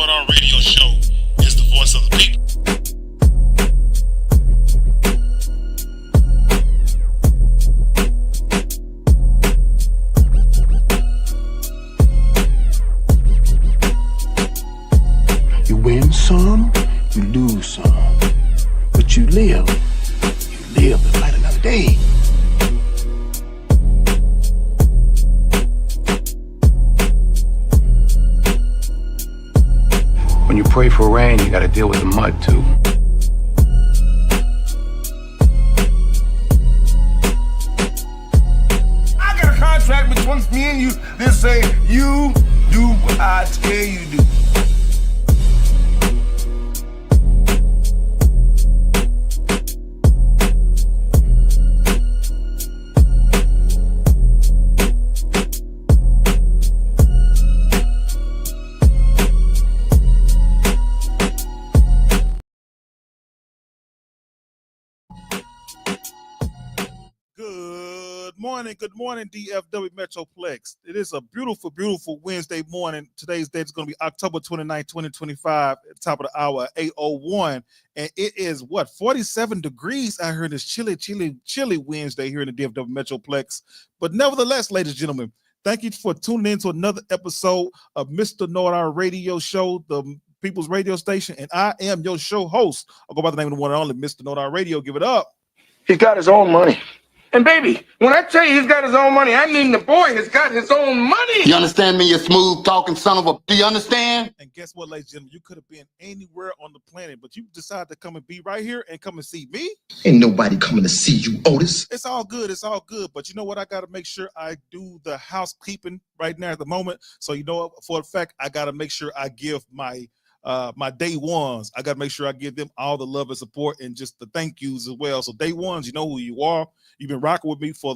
Knowitall radio show is the voice of the people. You win some, you lose some, but you live to fight another day. When you pray for rain, you gotta deal with the mud too. I got a contract between me and you that say you do what I tell you to do. Good morning, DFW Metroplex. It is a beautiful, beautiful Wednesday morning. Today's date is going to be October 29, 2025, at the top of the hour, 8:01. And it is, 47 degrees out here in this chilly Wednesday here in the DFW Metroplex. But nevertheless, ladies and gentlemen, thank you for tuning in to another episode of Mr. Knowitall radio show, the People's Radio Station. And I am your show host. I'll go by the name of the one and only Mr. Knowitall Radio. Give it up. He's got his own money. And baby, when I tell you he's got his own money, I mean the boy has got his own money. You understand me, you smooth talking son of a... Do you understand? And guess what, ladies and gentlemen? You could have been anywhere on the planet, but you decided to come and be right here and come and see me. Ain't nobody coming to see you, Otis. It's all good. It's all good. But you know what? I got to make sure I do the housekeeping right now at the moment. So you know, for a fact, I got to make sure I give my day ones. I got to make sure I give them all the love and support and just the thank yous as well. So day ones, you know who you are. You've been rocking with me for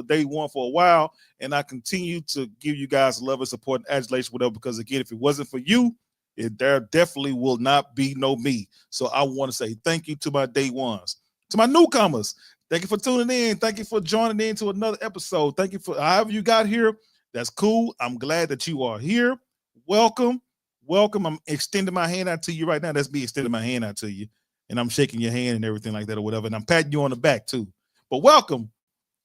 day one for a while, and I continue to give you guys love and support and adulation, whatever, because again, if it wasn't for you, there definitely will not be no me. So I want to say thank you to my day ones. To my newcomers, thank you for tuning in. Thank you for joining in to another episode. Thank you for however you got here. That's cool. I'm glad that you are here. Welcome. I'm extending my hand out to you right now. That's me extending my hand out to you, and I'm shaking your hand and everything like that or whatever, and I'm patting you on the back too. But welcome,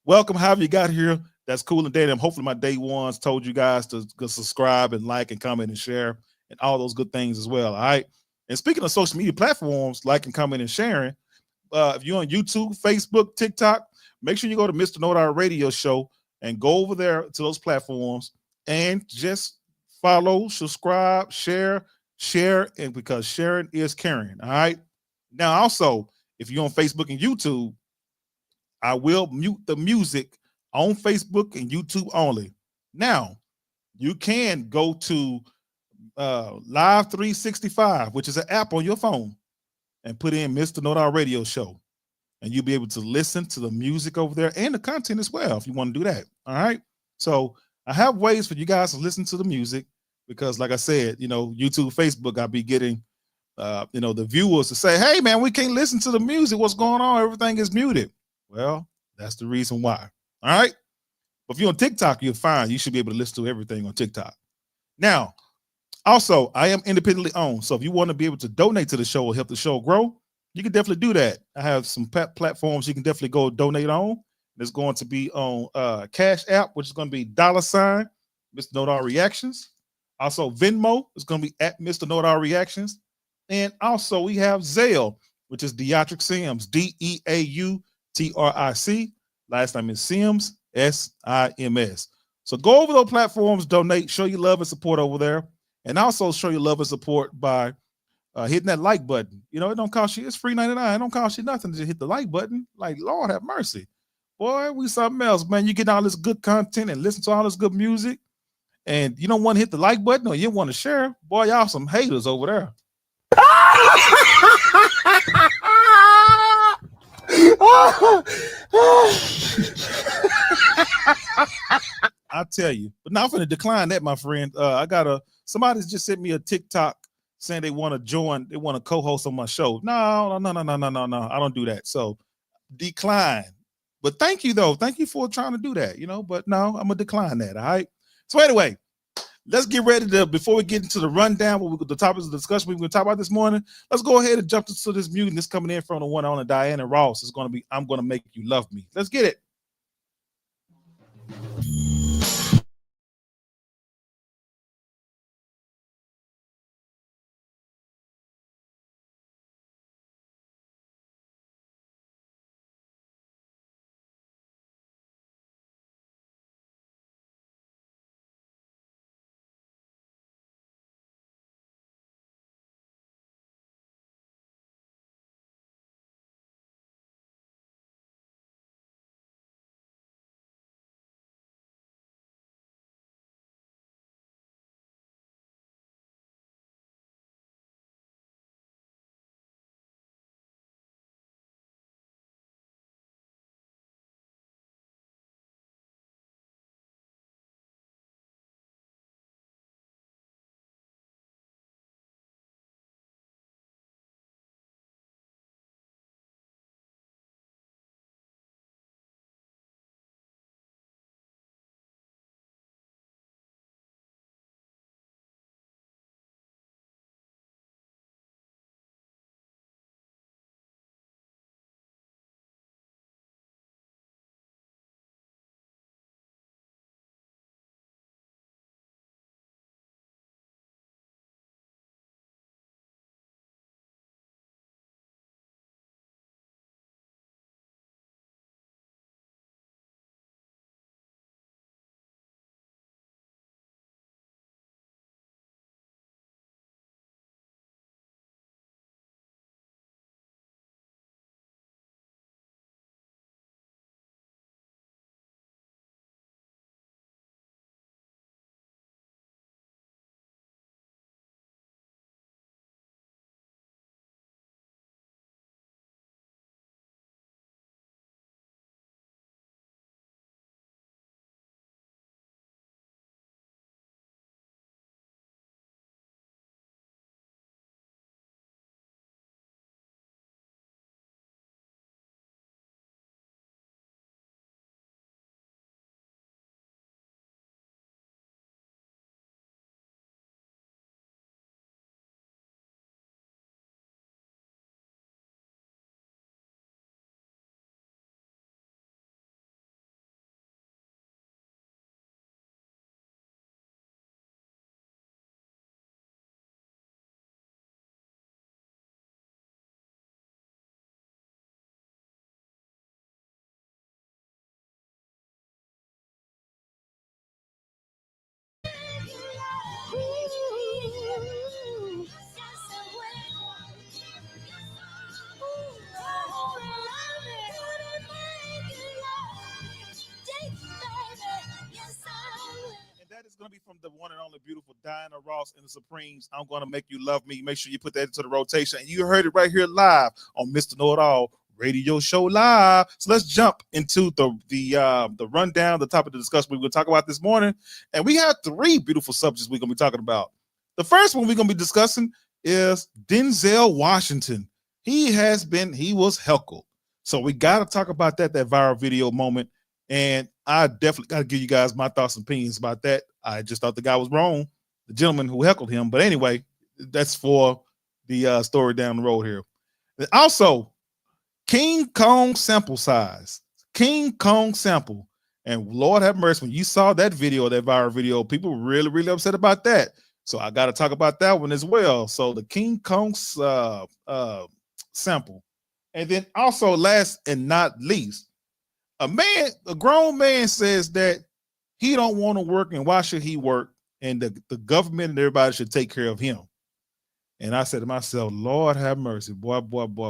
however you got here. That's cool and dandy. Hopefully my day ones told you guys to subscribe and like and comment and share and all those good things as well, all right? And speaking of social media platforms, like and comment and sharing, if you're on YouTube, Facebook, TikTok, make sure you go to Mr. Knowitall Radio Show and go over there to those platforms and just follow, subscribe, share, and because sharing is caring, all right? Now, also, if you're on Facebook and YouTube, I will mute the music on Facebook and YouTube only. Now, you can go to Live 365, which is an app on your phone, and put in Mr. Knowitall Radio Show, and you'll be able to listen to the music over there and the content as well if you want to do that, all right? So I have ways for you guys to listen to the music because, like I said, you know, YouTube, Facebook, I'll be getting, you know, the viewers to say, hey, man, we can't listen to the music. What's going on? Everything is muted. Well, that's the reason why. All right. But if you're on TikTok, you're fine. You should be able to listen to everything on TikTok. Now, also, I am independently owned. So if you want to be able to donate to the show or help the show grow, you can definitely do that. I have some platforms you can definitely go donate on. There's going to be on Cash App, which is going to be $, Mr. Knowitall Reactions. Also, Venmo is going to be at Mr. Knowitall Reactions. And also, we have Zelle, which is Deatric Sims, DEAUTRIC. Last name is Sims, SIMS. So go over those platforms, donate, show your love and support over there, and also show your love and support by hitting that like button. You know, it don't cost you, it's free 99. It don't cost you nothing to just hit the like button. Like, Lord have mercy. Boy, we something else, man. You get all this good content and listen to all this good music, and you don't want to hit the like button or you want to share. Boy, y'all some haters over there. I tell you, but now I'm going to decline that, my friend. Somebody's just sent me a TikTok saying they want to join, they want to co-host on my show. No. I don't do that. So decline. But thank you though. Thank you for trying to do that, you know, but no, I'm gonna decline that. All right. So anyway, let's get ready to, before we get into the rundown, the topics of the discussion we're going to talk about this morning, let's go ahead and jump into this music that's coming in from the one on Diana Ross. It's going to be I'm Gonna Make You Love Me. Let's get it. That is going to be from the one and only beautiful Diana Ross and the Supremes. I'm Going to Make You Love Me. Make sure you put that into the rotation. And you heard it right here live on Mr. Knowitall radio show live. So let's jump into the rundown, the topic of the discussion we're going to talk about this morning. And we have three beautiful subjects we're going to be talking about. The first one we're going to be discussing is Denzel Washington. He was heckled. So we got to talk about that viral video moment. And I definitely got to give you guys my thoughts and opinions about that. I just thought the guy was wrong, the gentleman who heckled him. But anyway, that's for the story down the road here. And also, King Kong sample size. King Kong sample. And Lord have mercy, when you saw that video, that viral video, people were really, really upset about that. So I got to talk about that one as well. So the King Kong sample. And then also, last and not least, a grown man says that he don't want to work, and why should he work? And the government and everybody should take care of him. And I said to myself, Lord have mercy, boy,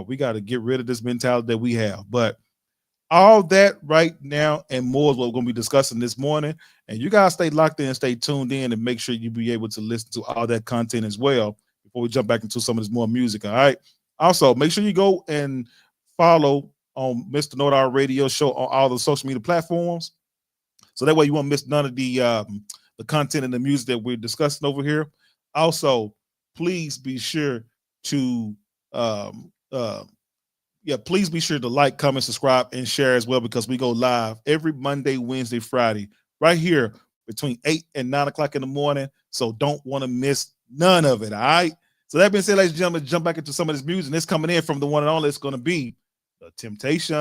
we got to get rid of this mentality that we have. But all that right now and more is what we're going to be discussing this morning. And you guys stay locked in, stay tuned in, and make sure you be able to listen to all that content as well before we jump back into some of this more music. All right. Also, make sure you go and follow on Mr. Knowitall radio show on all the social media platforms. So that way you won't miss none of the content and the music that we're discussing over here. Also, please be sure to please be sure to like, comment, subscribe, and share as well, because we go live every Monday, Wednesday, Friday, right here between 8 and 9 o'clock in the morning. So don't want to miss none of it. All right. So that being said, ladies and gentlemen, jump back into some of this music. And it's coming in from the one and only. It's going to be The Temptation.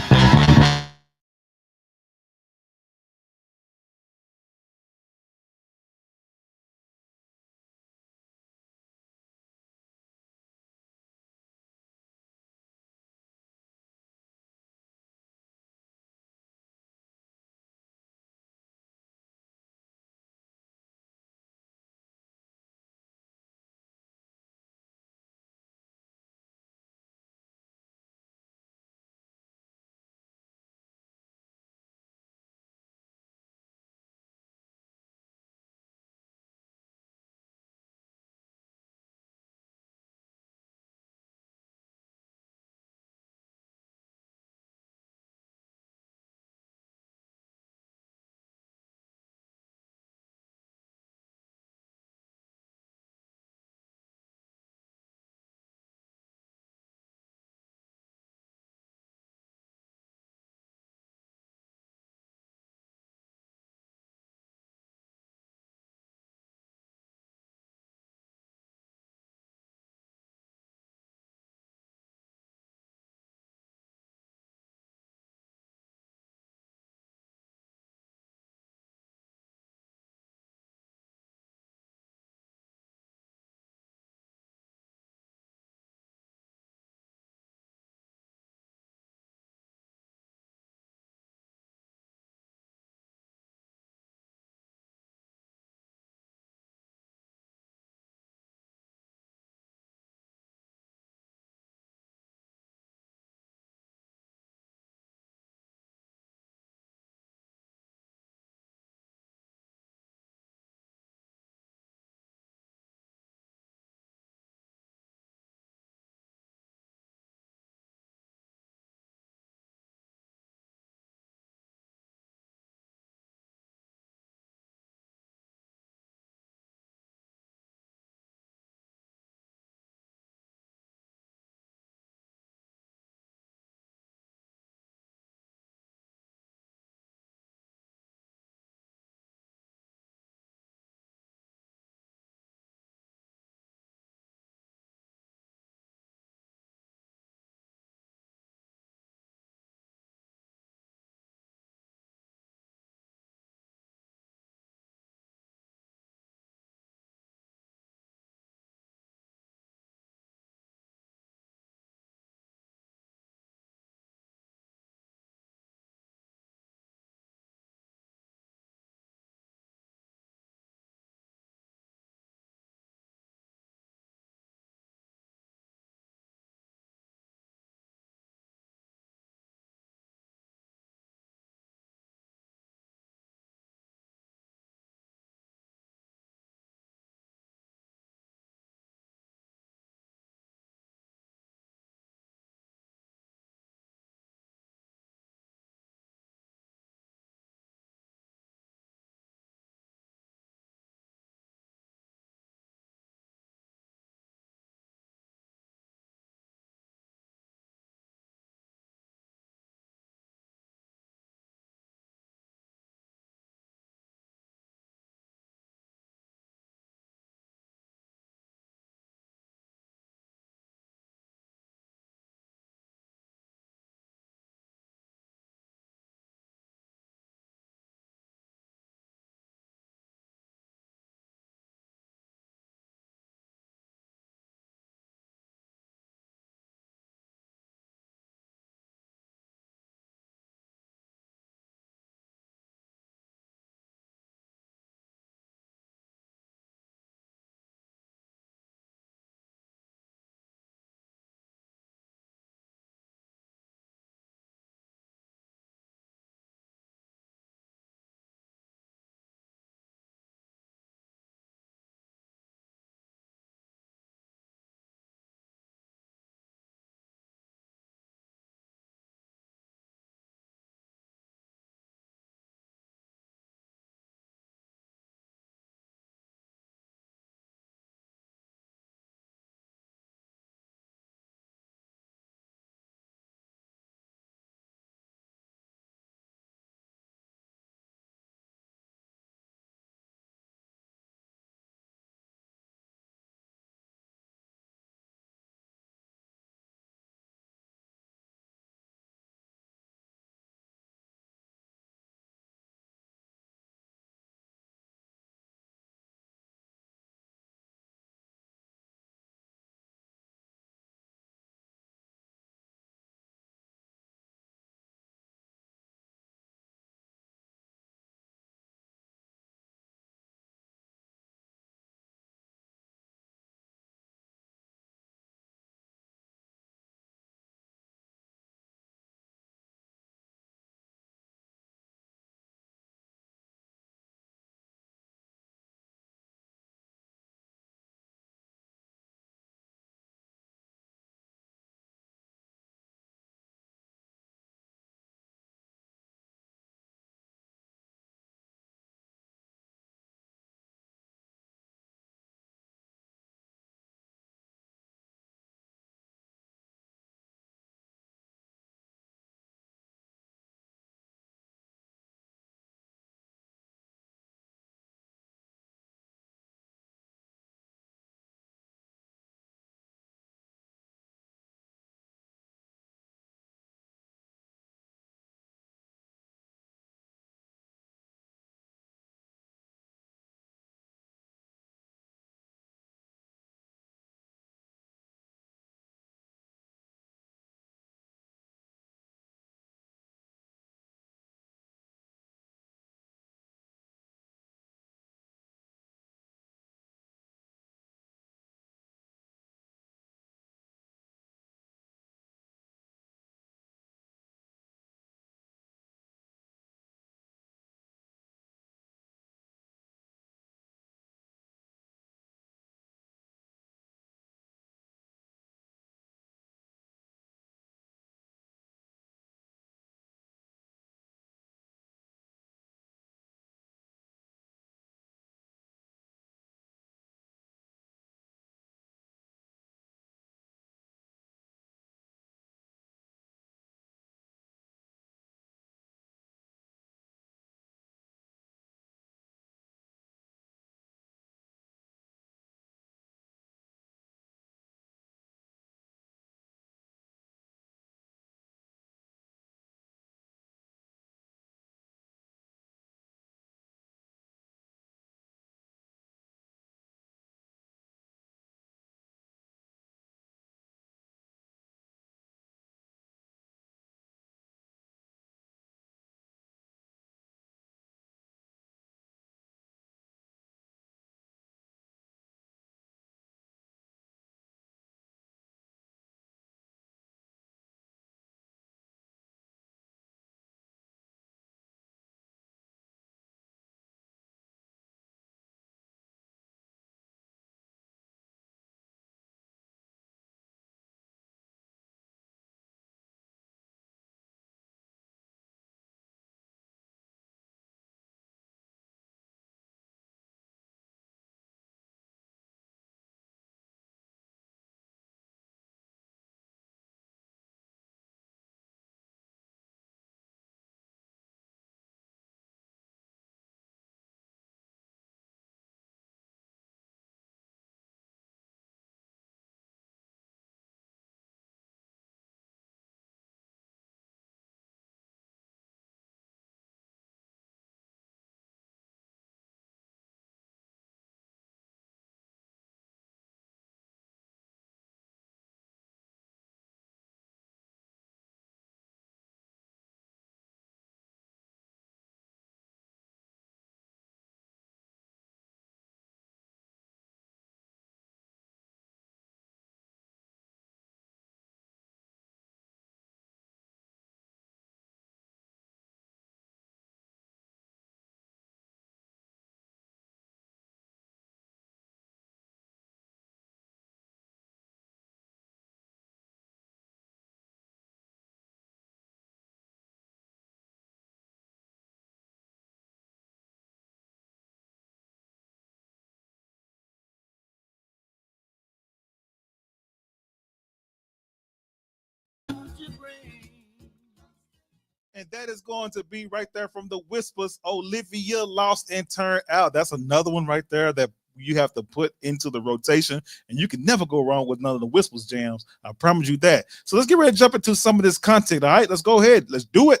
And that is going to be right there from the Whispers, Olivia Lost and Turned Out. That's another one right there that you have to put into the rotation, and you can never go wrong with none of the Whispers jams. I promise you that. So let's get ready to jump into some of this content. All right, let's go ahead. Let's do it.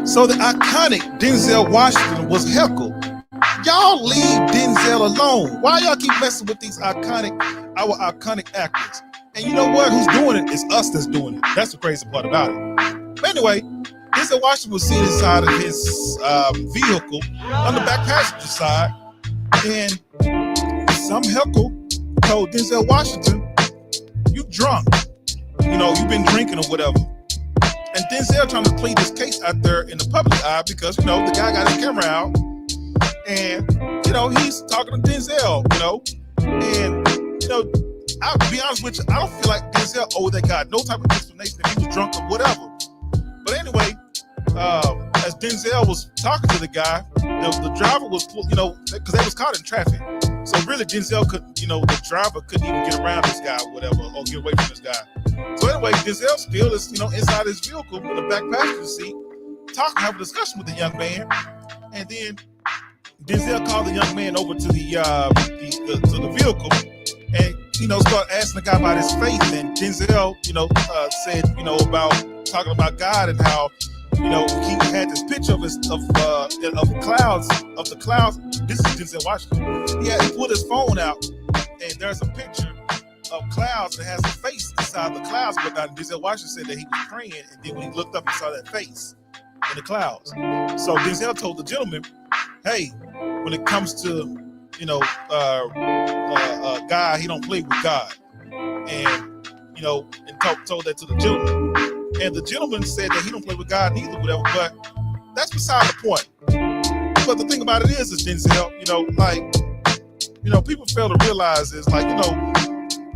So the iconic Denzel Washington was heckled. Y'all leave Denzel alone. Why y'all keep messing with these our iconic actors? And you know what? Who's doing it? It's us that's doing it. That's the crazy part about it. But anyway, Denzel Washington was sitting inside of his vehicle on the back passenger side, and some heckle told Denzel Washington, "You drunk? You know, you've been drinking or whatever." And Denzel trying to plead his case out there in the public eye because, you know, the guy got his camera out, and you know he's talking to Denzel, you know, and you know, I'll be honest with you, I don't feel like Denzel owed that guy no type of explanation if he was drunk or whatever. But anyway, as Denzel was talking to the guy, the driver was, you know, because they was caught in traffic. So really, Denzel couldn't, you know, the driver couldn't even get around this guy or whatever, or get away from this guy. So anyway, Denzel still is, you know, inside his vehicle in the back passenger seat, having a discussion with the young man, and then Denzel called the young man over to the vehicle, and you know, started asking the guy about his faith. And Denzel, you know, said, you know, about talking about God and how, you know, he had this picture of the clouds. This is Denzel Washington. He pulled his phone out, and there's a picture of clouds that has a face inside the clouds. But Denzel Washington said that he was praying, and then when he looked up, he saw that face in the clouds. So Denzel told the gentleman, "Hey, when it comes to, you know, God, he don't play with God," and you know, and told that to the gentleman. And the gentleman said that he don't play with God neither, whatever. But that's beside the point. But the thing about it is Denzel, you know, like, you know, people fail to realize is, like, you know,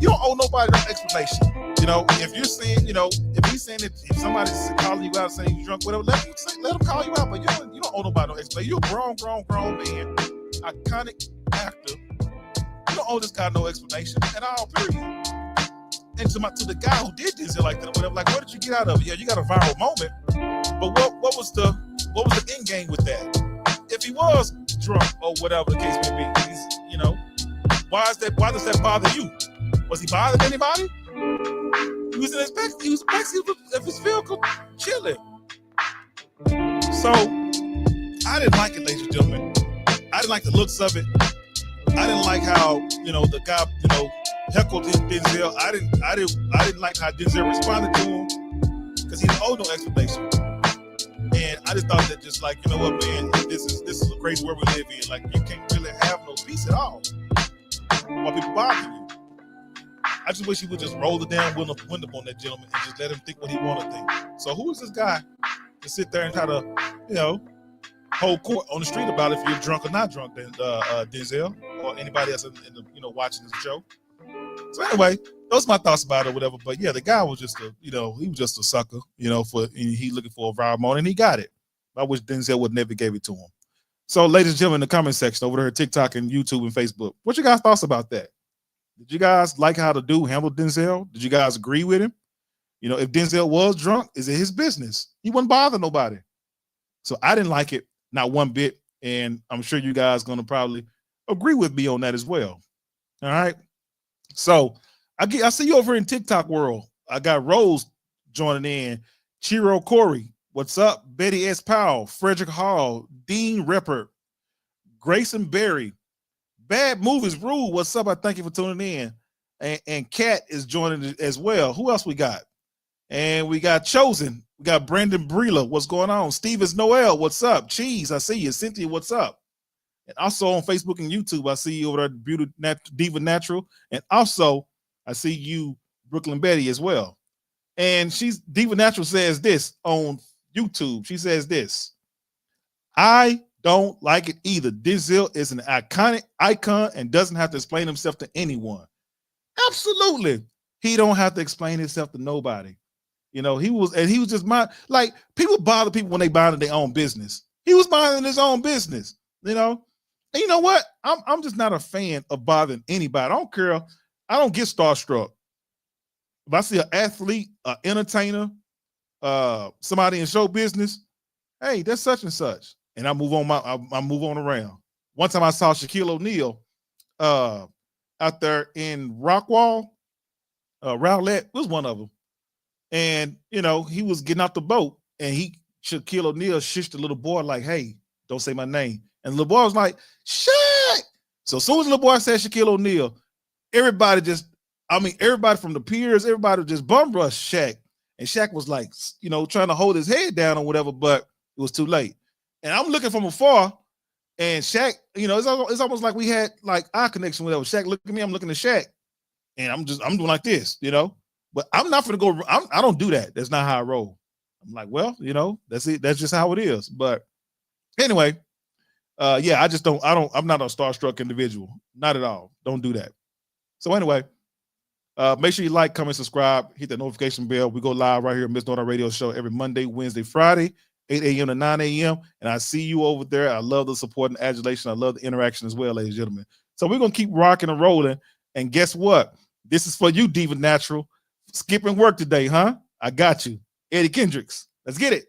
you don't owe nobody no explanation. You know, if you're saying, you know, if he's saying that if somebody's calling you out saying you're drunk, whatever, let him call you out. But you don't owe nobody no explanation. You're a grown man, iconic actor. You don't owe this guy no explanation at all, period. And to the guy who did this like that or whatever, like, what did you get out of it? Yeah, you got a viral moment, but what was the end game with that? If he was drunk or whatever the case may be, he's, you know, why does that bother you? Was he bothering anybody? He was in his backseat of his vehicle, chilling. So I didn't like it, ladies and gentlemen. I didn't like the looks of it. I didn't like how, you know, the guy, you know, heckled Denzel. I didn't like how Denzel responded to him because he didn't owe no explanation. And I just thought that, just like, you know what, man, this is a crazy world we live in. Like, you can't really have no peace at all while people bother you. I just wish he would just roll the damn window on that gentleman and just let him think what he want to think. So who is this guy to sit there and try to, you know, hold court on the street about if you're drunk or not drunk, Denzel, or anybody else in the, you know, watching this show? So anyway, those are my thoughts about it or whatever. But yeah, the guy was just he was just a sucker, you know, he looking for a viral moment, and he got it. I wish Denzel would never gave it to him. So ladies and gentlemen, in the comment section over there, TikTok and YouTube and Facebook, what you guys thoughts about that? Did you guys like how the dude handled Denzel? Did you guys agree with him? You know, if Denzel was drunk, is it his business? He wouldn't bother nobody. So I didn't like it, not one bit. And I'm sure you guys going to probably agree with me on that as well. All right. So I see you over in TikTok world. I got Rose joining in. Chiro Corey, what's up? Betty S. Powell, Frederick Hall, Dean Ripper, Grayson Berry, Bad Movies Rule, what's up? I thank you for tuning in. And Kat is joining as well. Who else we got? And we got Chosen. We got Brandon Breela. What's going on? Stevens Noel, what's up? Cheese, I see you. Cynthia, what's up? And also on Facebook and YouTube, I see you over there, Beauty Diva Natural. And also, I see you, Brooklyn Betty, as well. And Diva Natural says this on YouTube. She says this: I don't like it either. Denzel is an iconic icon and doesn't have to explain himself to anyone. Absolutely. He don't have to explain himself to nobody. You know, he was just like, people bother people when they bother their own business. He was bothering his own business, you know. And you know what? I'm just not a fan of bothering anybody. I don't care. I don't get starstruck. if I see an athlete, an entertainer, somebody in show business, hey, that's such and such, and I move on I move on around. One time I saw Shaquille O'Neal out there in Rockwall, Rowlett was one of them, and he was getting out the boat, and Shaquille O'Neal shushed the little boy like, "Hey, don't say my name," and the little boy was like, "Shaq." So as soon as the little boy said Shaquille O'Neal, everybody from the peers, everybody just bum rushed Shaq. And Shaq was like, trying to hold his head down or whatever, but it was too late. And I'm looking from afar, and Shaq, it's almost like we had like eye connection, whatever. Shaq looked at me, I'm looking at Shaq, and I'm doing like this, But I'm not gonna go. I don't do that. That's not how I roll. I'm like, well, that's it. That's just how it is. But anyway, yeah, I'm not a starstruck individual. Not at all. Don't do that. So anyway, make sure you like, comment, subscribe, hit the notification bell. We go live right here at Mr.Knowitall Radio Show every Monday, Wednesday, Friday, 8 a.m. to 9 a.m. And I see you over there. I love the support and adulation. I love the interaction as well, ladies and gentlemen. So we're going to keep rocking and rolling. And guess what? This is for you, Diva Natural. Skipping work today, huh? I got you. Eddie Kendricks. Let's get it.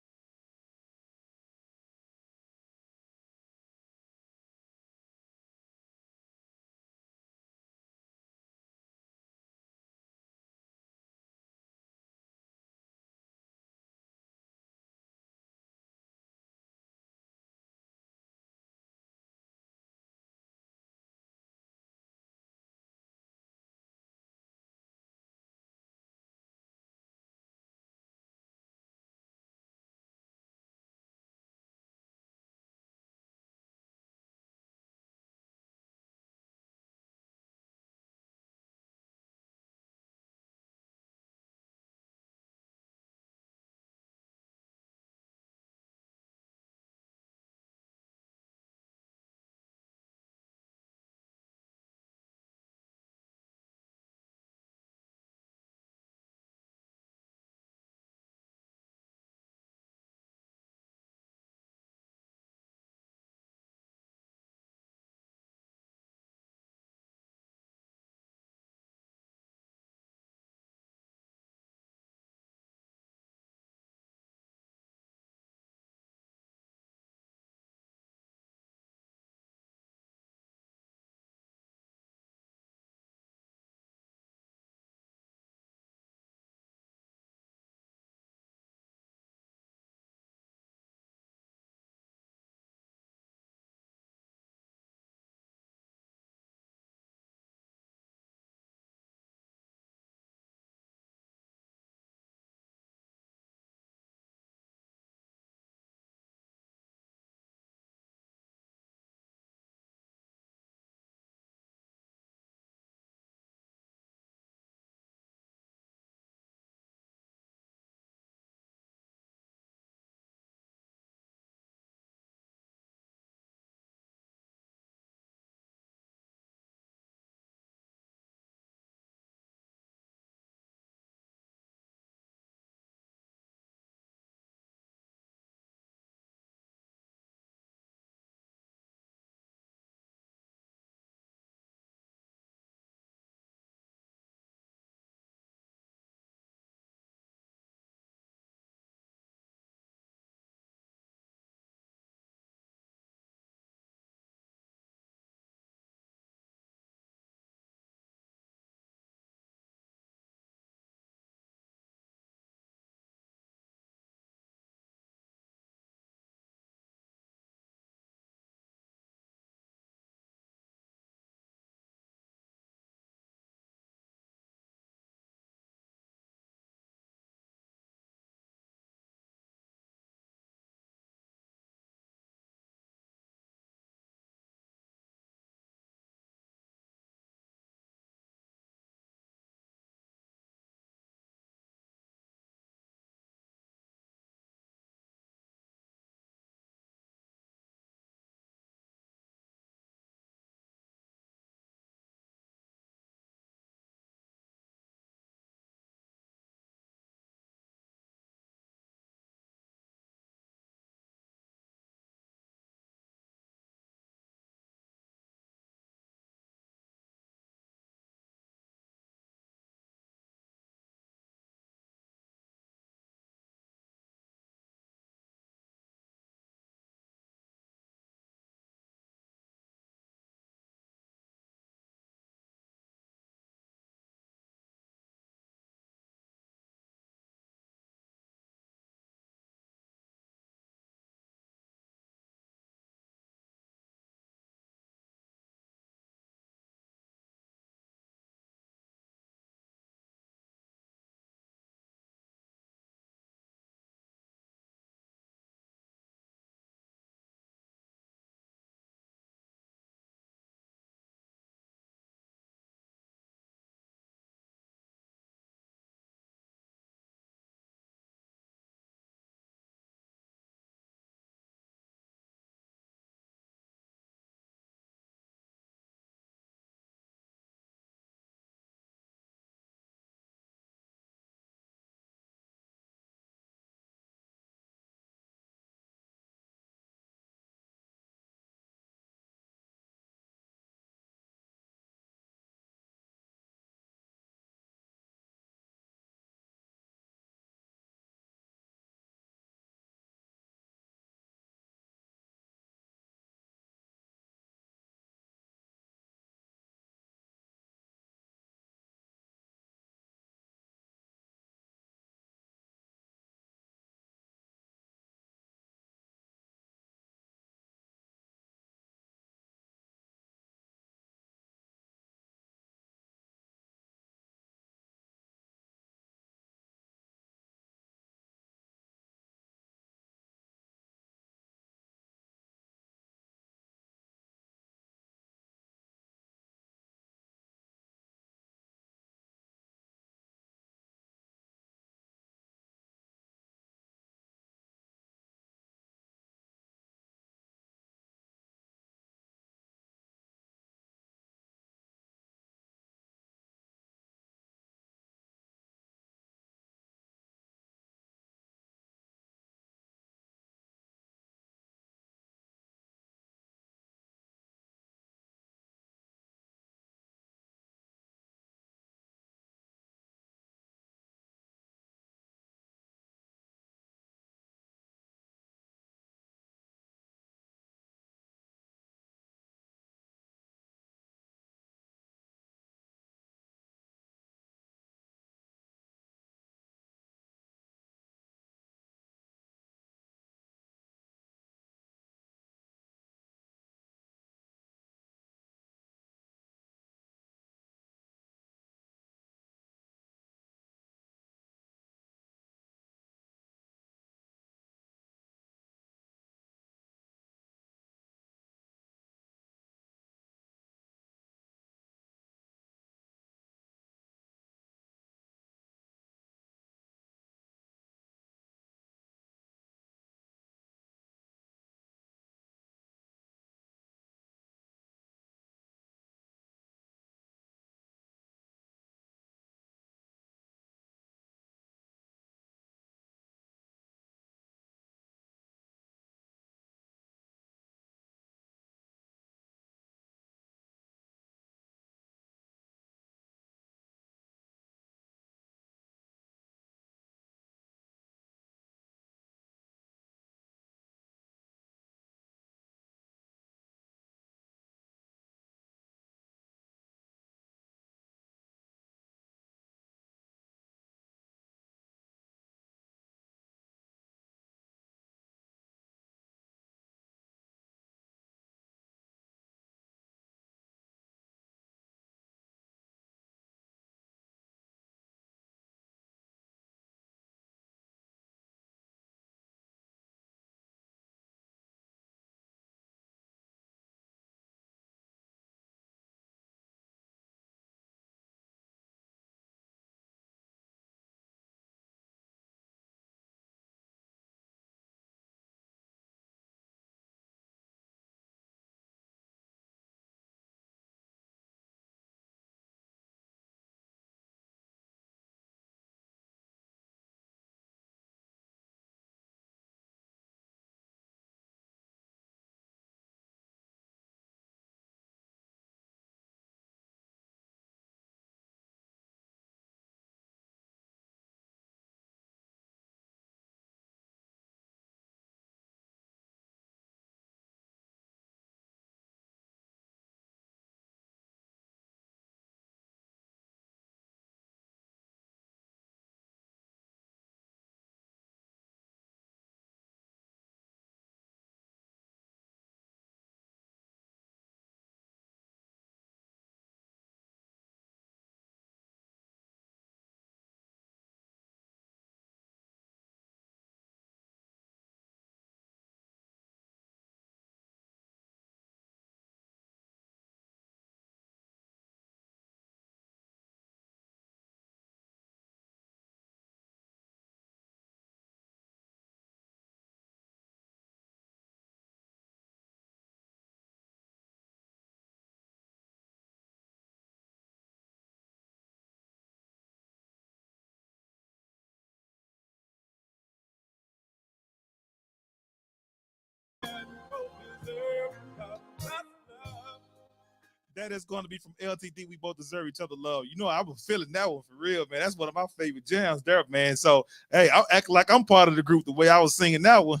That is going to be from LTD. We both deserve each other love. You know, I was feeling that one for real, man. That's one of my favorite jams there, man. So, hey, I'll act like I'm part of the group the way I was singing that one.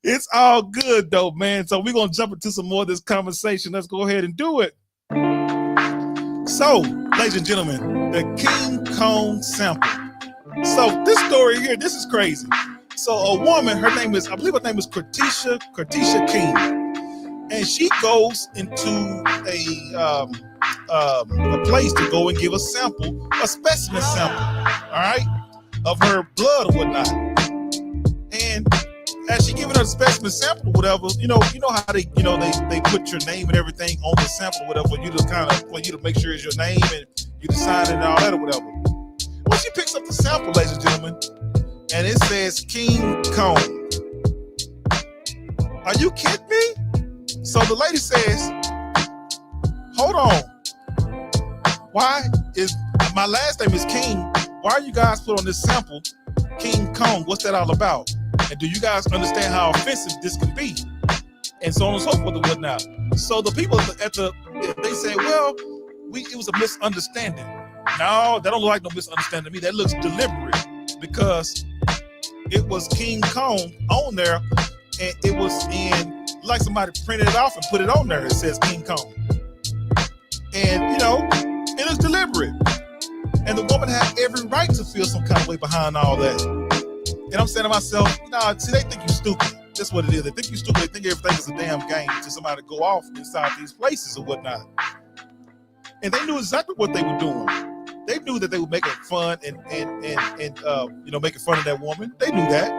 It's all good, though, man. So we're going to jump into some more of this conversation. Let's go ahead and do it. So, ladies and gentlemen, the King Kong sample. So this story here, this is crazy. So a woman, I believe her name is Cortisha King, and she goes into a place to go and give a sample, a specimen sample, all right, of her blood or whatnot. And as she giving her a specimen sample or whatever, you know how they put your name and everything on the sample or whatever for you to make sure it's your name and you to sign it and all that or whatever. Well, she picks up the sample, ladies and gentlemen, and it says King Kong. Are you kidding me? So the lady says, hold on. Why is my last name is King? Why are you guys put on this sample King Kong? What's that all about? And do you guys understand how offensive this can be? And so on and so forth and whatnot. So the people they say, well, it was a misunderstanding. No, that don't look like no misunderstanding to me. That looks deliberate because it was King Kong on there, and it was like somebody printed it off and put it on there. It says King Kong, and it looks deliberate. And the woman had every right to feel some kind of way behind all that. And I'm saying to myself, nah, see, they think you're stupid. That's what it is. They think you're stupid. They think everything is a damn game to somebody to go off inside these places or whatnot. And they knew exactly what they were doing. They knew that they were making fun and making fun of that woman. They knew that.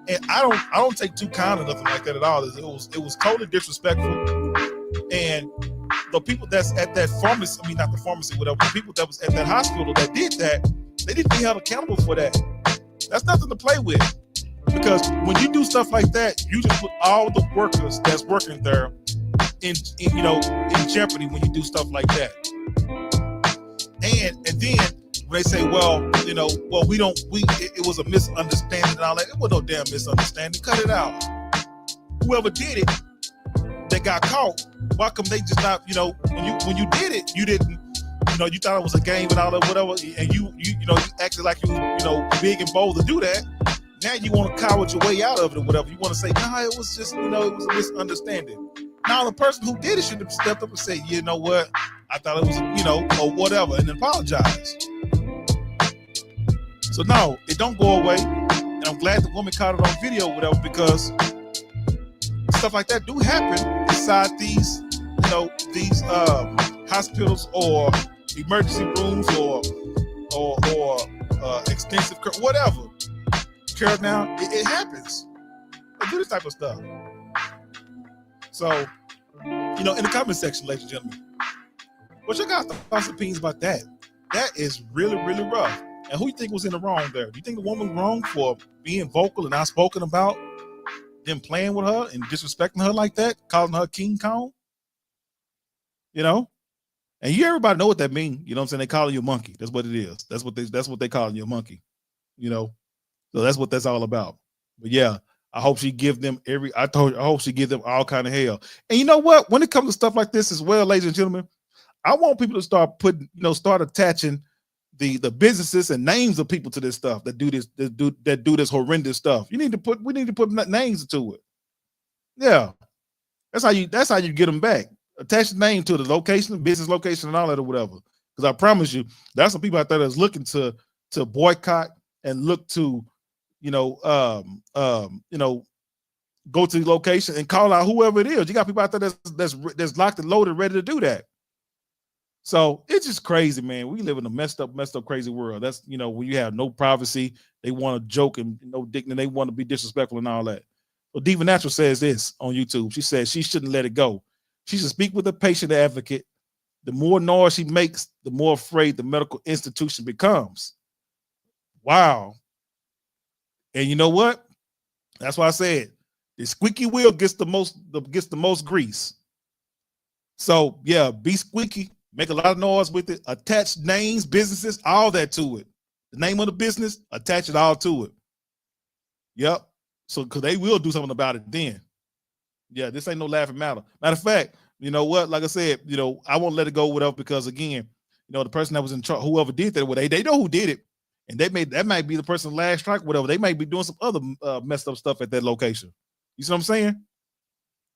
And I don't take too kind of nothing like that at all. It was totally disrespectful. And the people that's at that pharmacy, not the pharmacy, whatever, the people that was at that hospital that did that, they need to be held accountable for that. That's nothing to play with. Because when you do stuff like that, you just put all the workers that's working there in jeopardy when you do stuff like that. And then when they say, it was a misunderstanding and all that, it was no damn misunderstanding. Cut it out. Whoever did it, they got caught. Why come they just not, when you did it, you didn't, you thought it was a game and all that, whatever, and you acted like you was, big and bold to do that. Now you want to coward your way out of it or whatever. You want to say, nah, it was just, it was a misunderstanding. Now the person who did it should have stepped up and said, you know what, I thought it was, or whatever, and apologize. So no, it don't go away. And I'm glad the woman caught it on video or whatever, because stuff like that do happen inside these hospitals or emergency rooms or extensive care, whatever. Care now, it happens. They do this type of stuff. So, in the comment section, ladies and gentlemen, what's your guys' thoughts and opinions about that? That is really, really rough. And who you think was in the wrong there? Do you think the woman was wrong for being vocal and outspoken about them playing with her and disrespecting her like that, calling her King Kong? And everybody know what that means. You know what I'm saying? They calling you a monkey. That's what it is. That's what they calling you, a monkey. So that's what that's all about. But yeah, I hope she give them I hope she give them all kind of hell. And you know what? When it comes to stuff like this as well, ladies and gentlemen, I want people to start start attaching the businesses and names of people to this stuff that do this horrendous stuff. We need to put names to it. Yeah. That's how you get them back. Attach the name to the location, business location, and all that or whatever. Because I promise you, there's some people out there that's looking to boycott and look to, go to the location and call out whoever it is. You got people out there that's locked and loaded, ready to do that. So it's just crazy, man. We live in a messed up, crazy world. That's when you have no privacy, they want to joke and no dignity, they want to be disrespectful and all that. Well, Diva Natural says this on YouTube. She says she shouldn't let it go. She should speak with a patient advocate. The more noise she makes, the more afraid the medical institution becomes. Wow. And you know what? That's why I said the squeaky wheel gets the most grease. So yeah, be squeaky, make a lot of noise with it, attach names, businesses, all that to it. The name of the business, attach it all to it. Yep. So because they will do something about it then. Yeah, this ain't no laughing matter. Matter of fact, you know what? Like I said, I won't let it go without because again, the person that was in charge, whoever did that, well, they know who did it, and that might be the person last strike, whatever. They might be doing some other messed up stuff at that location. You see what I'm saying?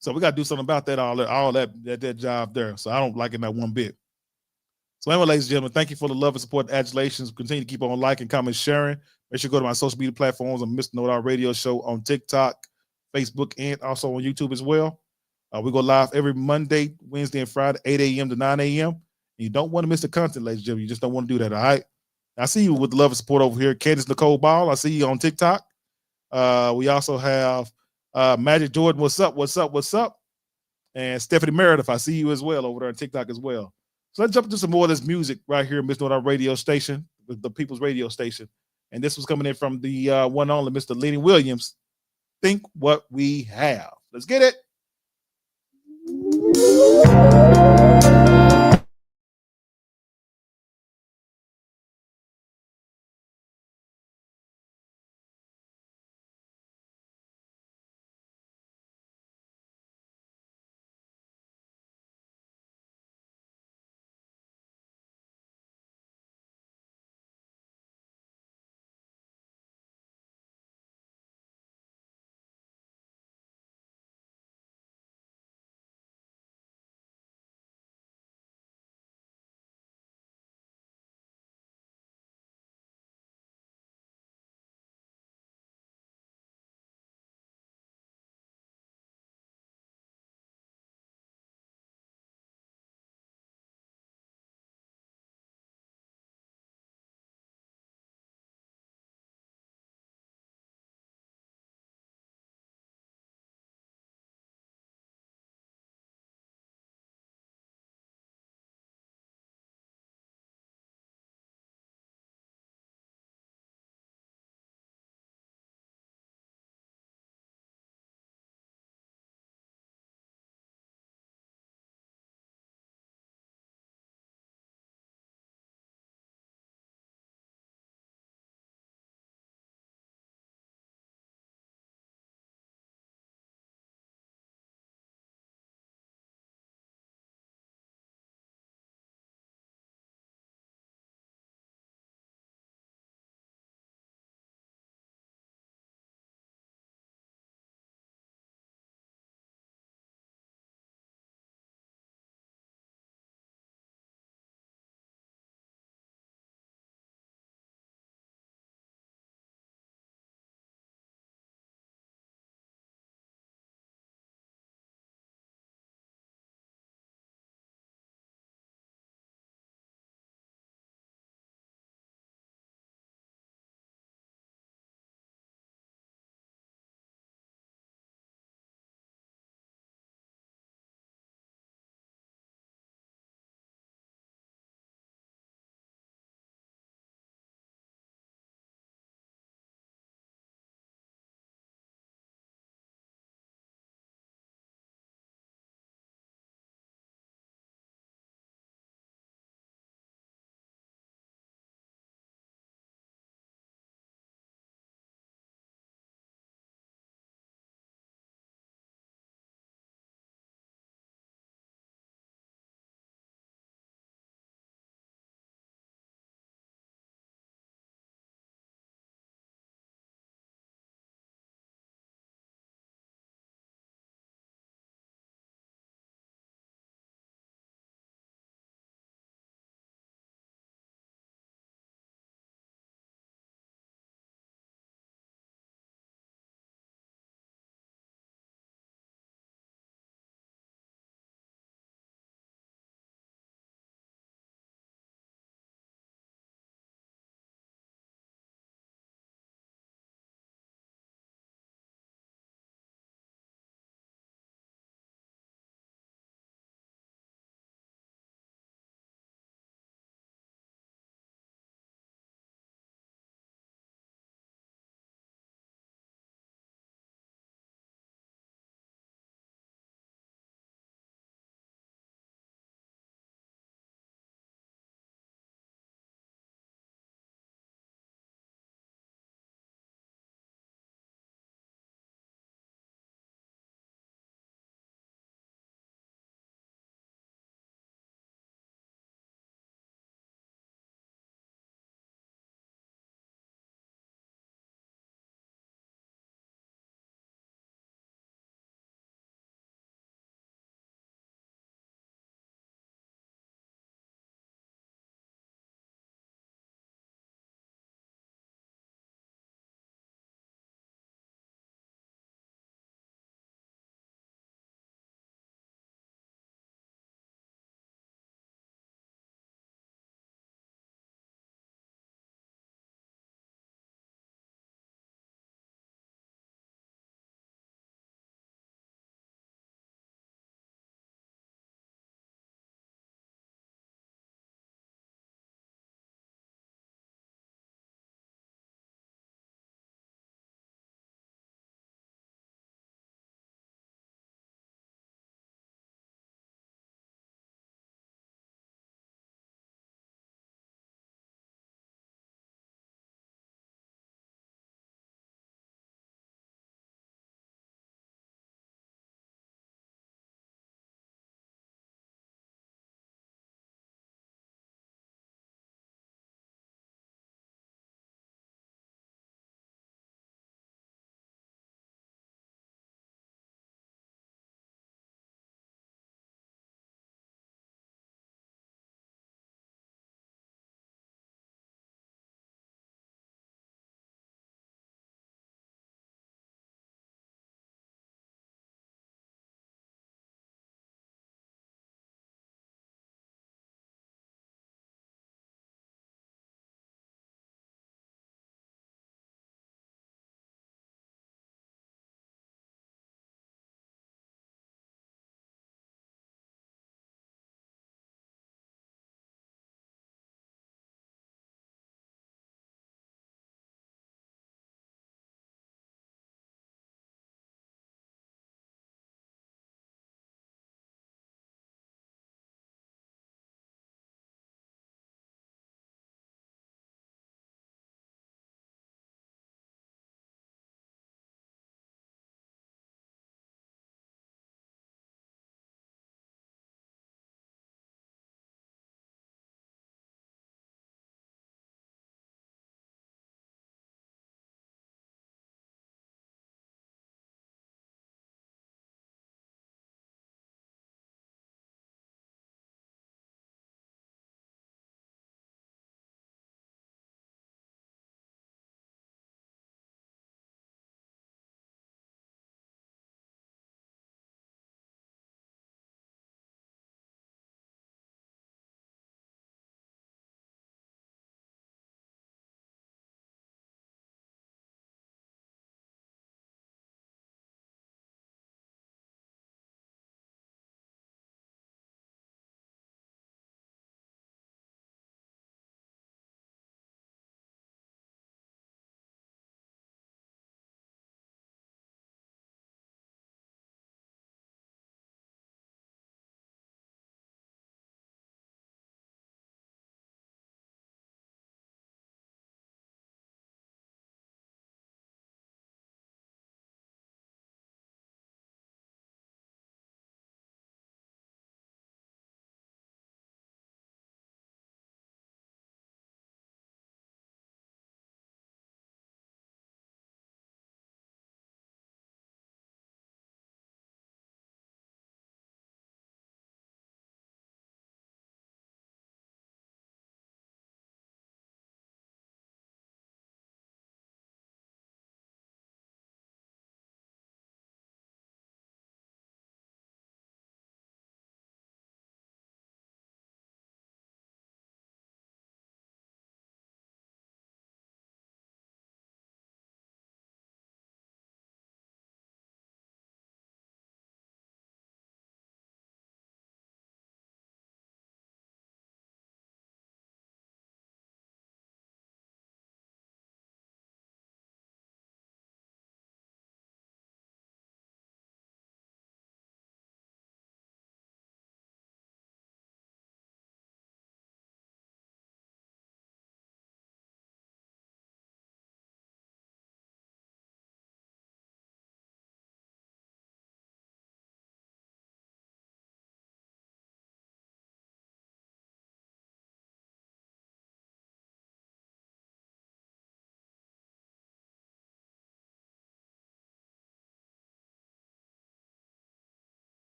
So we got to do something about that. All that job there. So I don't like it that one bit. So anyway, ladies and gentlemen, thank you for the love and support, and adulations. Continue to keep on liking, comment, sharing. Make sure you go to my social media platforms on Mr. Knowitall Radio Show on TikTok, Facebook, and also on YouTube as well. We go live every Monday, Wednesday, and Friday, 8 a.m. to 9 a.m. And you don't want to miss the content, ladies and gentlemen. You just don't want to do that, all right? I see you with the love and support over here. Candace Nicole Ball, I see you on TikTok. We also have Magic Jordan, what's up, what's up, what's up? And Stephanie Meredith, I see you as well over there on TikTok as well. So let's jump into some more of this music right here, Mr. Knowitall Radio Station, the People's Radio Station. And this was coming in from the one and only Mr. Lenny Williams. Think What We Have. Let's get it.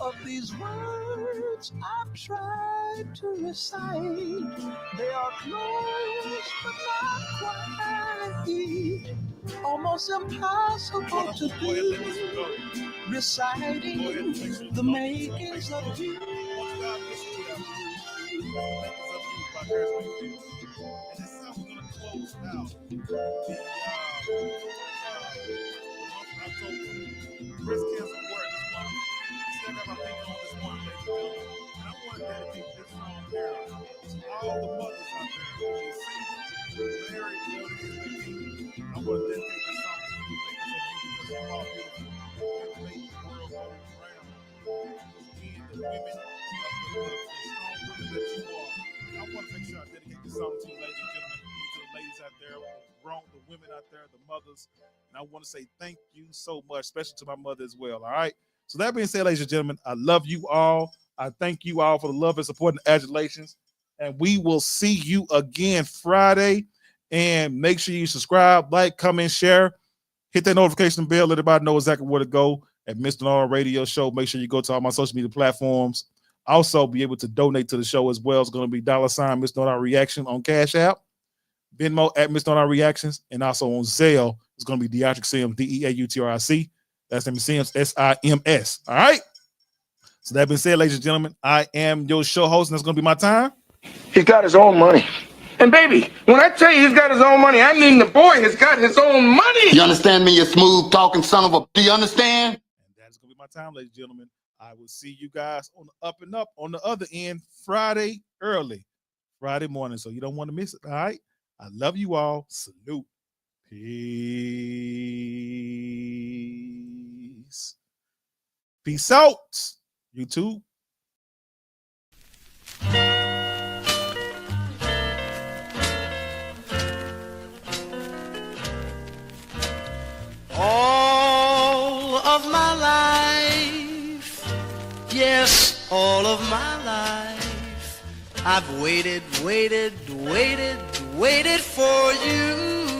of these words I've tried to recite. They are close but not quite. Almost impossible to do. Reciting the makings of you. And this is how we're gonna close out the October breast cancer awareness month. See, I got my people on this one, ladies and gentlemen, and I want to dedicate this song here to all the mothers out there who are single, married, whatever it is they be. I want to dedicate this song to you, because you're all beautiful. You make the world go round. Again, the women, the strong women that you are. I want to make sure I dedicate this song to you, ladies and gentlemen, to the ladies out there, the women out there, the mothers. And I want to say thank you so much, especially to my mother as well. All right. So that being said, ladies and gentlemen, I love you all. I thank you all for the love and support and adulations. And we will see you again Friday. And make sure you subscribe, like, comment, share. Hit that notification bell. Let everybody know exactly where to go at Mr. Knowitall Radio Show. Make sure you go to all my social media platforms. Also, be able to donate to the show as well. It's going to be $ Mr. Knowitall Reaction on Cash App, Venmo at Mr. Knowitall Reactions, and also on Zelle. It's going to be Deatric Sims, Deautric. That's name Sims, Sims. All right. So that being said, ladies and gentlemen, I am your show host, and that's going to be my time. He's got his own money. And baby, when I tell you he's got his own money, I mean the boy has got his own money. You understand me, you smooth talking son of a... Do you understand? And that's going to be my time, ladies and gentlemen. I will see you guys on the up and up on the other end Friday early, Friday morning. So you don't want to miss it. All right. I love you all. Salute. Peace. Peace out, YouTube. All of my life, yes, all of my life, I've waited for you.